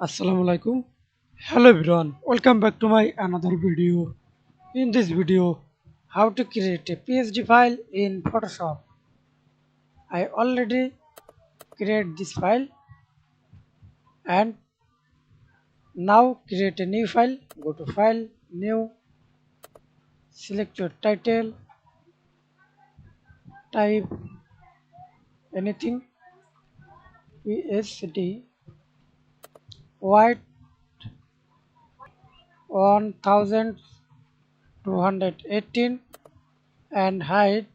Assalamualaikum. Hello everyone. Welcome back to my another video. In this video, how to create a PSD file in Photoshop. I already create this file and now create a new file. Go to file, new, select your title, type anything, PSD white 1218 and height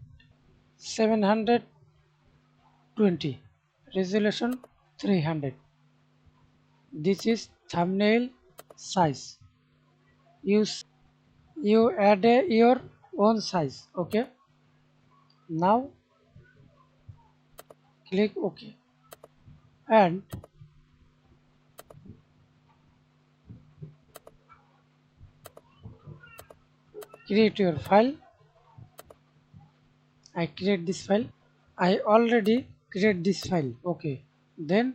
720, resolution 300. This is thumbnail size. You add your own size. Okay. Now click OK and create your file. I create this file. I already create this file. Okay. Then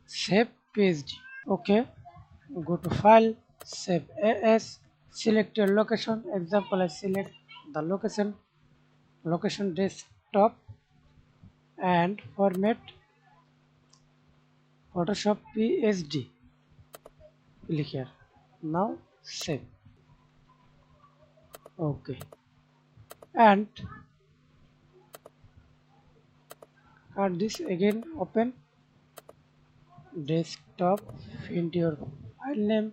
save PSD. Okay. Go to file, save as, select your location. Example, I select the location desktop and format Photoshop PSD. Click here. Now save. Okay. And hard disk again open desktop, find your file name,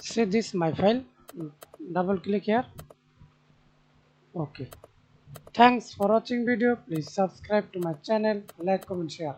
say this my file, double click here. Okay, thanks for watching video. Please subscribe to my channel, like, comment, share.